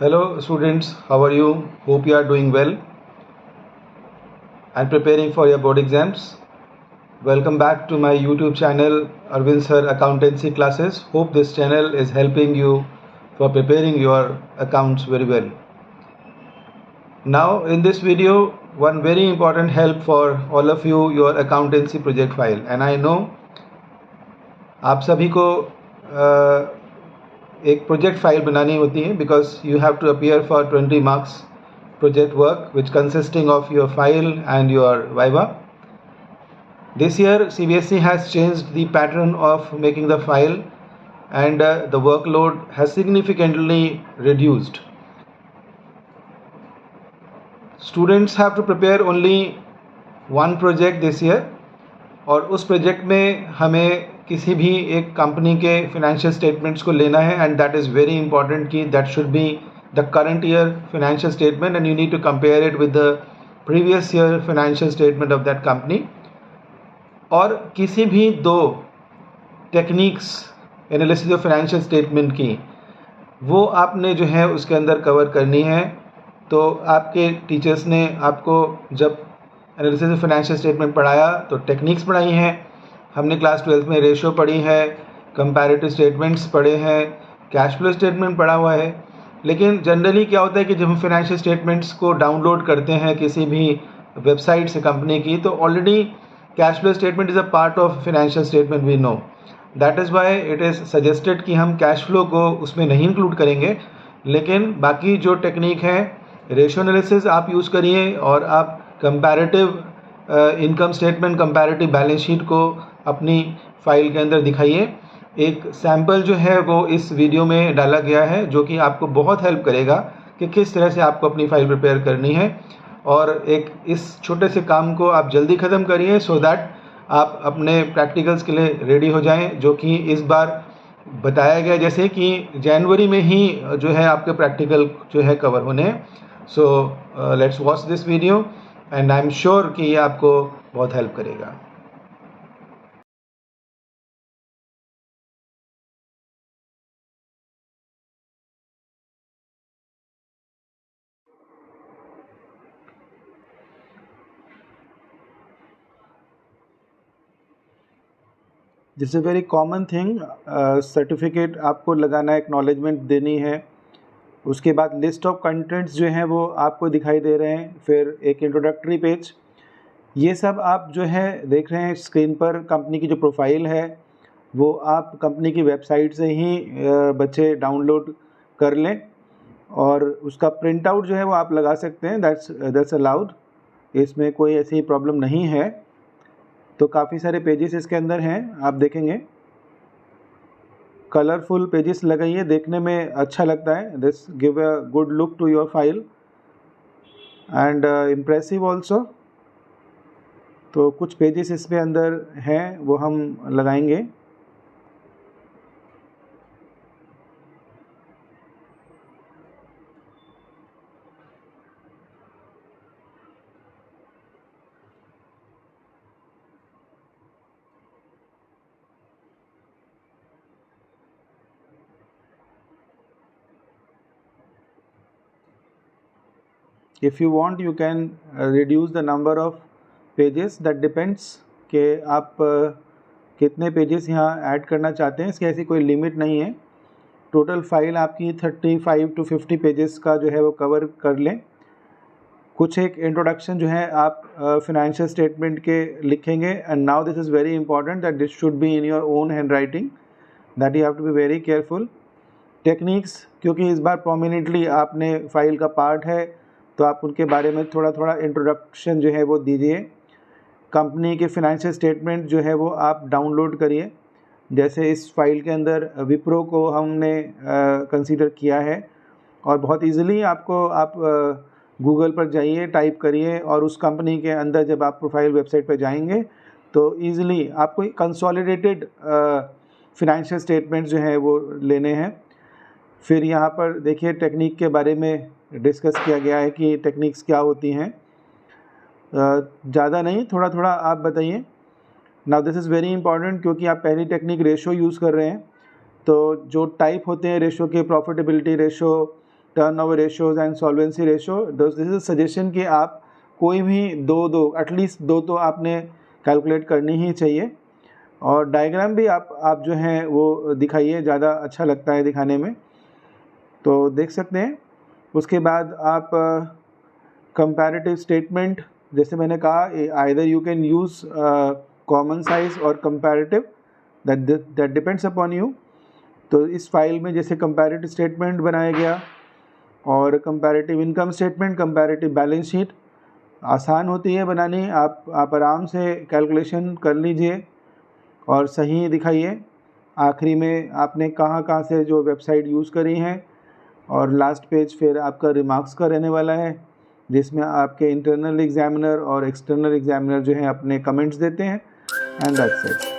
Hello students, how are you? Hope you are doing well and preparing for your board exams. Welcome back to my YouTube channel Arvind Sir Accountancy Classes. Hope this channel is helping you for preparing your accounts very well. Now in this video, one very important help for all of you, your accountancy project file. And I know आप सभी को एक project file बनानी होती है because you have to appear for 20 marks project work which consisting of your file and your viva. This year CBSE has changed the pattern of making the file and the workload has significantly reduced. Students have to prepare only one project this year और उस project में हमें किसी भी एक company के financial statements को लेना है and that is very important कि that should be the current year financial statement and you need to compare it with the previous year financial statement of that company. और किसी भी दो techniques analysis of financial statement की वो आपने जो है उसके अंदर कवर करनी है. तो आपके टीचर्स ने आपको जब एनालिसिस ऑफ फाइनेंशियल स्टेटमेंट पढ़ाया तो टेक्निक्स पढ़ाई हैं. हमने क्लास 12 में रेशियो पढ़ी है, कंपैरेटिव स्टेटमेंट्स पढ़े हैं, कैश फ्लो स्टेटमेंट पढ़ा हुआ है. लेकिन जनरली क्या होता है कि जब हम फाइनेंशियल स्टेटमेंट्स को डाउनलोड करते हैं किसी भी वेबसाइट से कंपनी की, तो already cash flow statement is a part of financial statement, we know. That is why it is suggested कि हम कैश फ्लो को उसमें नहीं इंक्लूड करेंगे. लेकिन बाकी जो टेक्निक है, रेशियो एनालिसिस आप यूज़ करिए और आप comparative income statement, comparative balance sheet को अपनी फाइल के अंदर दिखाइए. एक सैम्पल जो है वो इस वीडियो में डाला गया है जो कि आपको बहुत हेल्प करेगा कि किस तरह से आपको अपनी फ़ाइल प्रिपेयर करनी है. और एक इस छोटे से काम को आप जल्दी ख़त्म करिए सो दैट आप अपने प्रैक्टिकल्स के लिए रेडी हो जाएं, जो कि इस बार बताया गया जैसे कि जनवरी में ही जो है आपके प्रैक्टिकल जो है कवर होने हैं. So let's watch this video and I am sure कि ये आपको बहुत हेल्प करेगा. This is very common thing. Certificate आपको लगाना है, एक्नॉलेजमेंट देनी है, उसके बाद लिस्ट ऑफ कंटेंट्स जो हैं वो आपको दिखाई दे रहे हैं, फिर एक इंट्रोडक्टरी पेज. ये सब आप जो है देख रहे हैं स्क्रीन पर. कंपनी की जो प्रोफाइल है वो आप कंपनी की वेबसाइट से ही बच्चे डाउनलोड कर लें और उसका प्रिंट आउट जो है वो आप लगा सकते हैं. दैट्स अलाउड, इसमें कोई ऐसी प्रॉब्लम नहीं है. तो काफ़ी सारे पेजेस इसके अंदर हैं, आप देखेंगे कलरफुल पेजेस लगाइए, देखने में अच्छा लगता है. This give a good look to your file and impressive also. तो कुछ पेजेस इसमें अंदर हैं वो हम लगाएंगे. If you want you can reduce the number of pages, that depends कि आप कितने पेजेस यहाँ ऐड करना चाहते हैं. इसकी ऐसी कोई लिमिट नहीं है. टोटल फाइल आपकी 35 to 50 पेजेस का जो है वो कवर कर लें. कुछ एक इंट्रोडक्शन जो है आप फिनेंशियल स्टेटमेंट के लिखेंगे. And now this is very important that this should be in your own handwriting, that you have to be very careful. Techniques, क्योंकि इस बार प्रोमिनेंटली आपने फाइल का पार्ट है तो आप उनके बारे में थोड़ा थोड़ा इंट्रोडक्शन जो है वो दीजिए. कंपनी के फिनेंशियल स्टेटमेंट जो है वो आप डाउनलोड करिए. जैसे इस फाइल के अंदर विप्रो को हमने कंसीडर किया है और बहुत इजीली आपको आप गूगल पर जाइए, टाइप करिए और उस कंपनी के अंदर जब आप प्रोफाइल वेबसाइट पर जाएंगे तो ईज़िली आपको कंसोलिडेटेड फिनेंशियल स्टेटमेंट्स जो है वो लेने हैं. फिर यहाँ पर देखिए टेक्निक के बारे में डिस्कस किया गया है कि टेक्निक्स क्या होती हैं. ज़्यादा नहीं, थोड़ा थोड़ा आप बताइए. Now this is very important क्योंकि आप पहली टेक्निक रेशो यूज़ कर रहे हैं. तो जो टाइप होते हैं रेशो के, profitability ratio, turnover ratios and solvency ratio. This is suggestion कि आप कोई भी दो एटलीस्ट दो तो आपने कैलकुलेट करनी ही चाहिए। और डायग्राम भी आप जो हैं वो दिखाइए, ज़्यादा अच्छा लगता है दिखाने में, तो देख सकते हैं। उसके बाद आप कंपैरेटिव स्टेटमेंट, जैसे मैंने कहा, either you can use common size और comparative, that depends upon you. तो इस फाइल में जैसे कंपैरेटिव स्टेटमेंट बनाया गया और comparative income statement, comparative balance sheet आसान होती है बनानी। आप आराम से कैलकुलेशन कर लीजिए और सही दिखाइए। आखिरी में आपने कहाँ से जो वेबसाइट यूज़ करी हैं, और लास्ट पेज फिर आपका रिमार्क्स का रहने वाला है, जिसमें आपके इंटरनल एग्जामिनर और एक्सटर्नल एग्जामिनर जो हैं अपने कमेंट्स देते हैं। And that's it.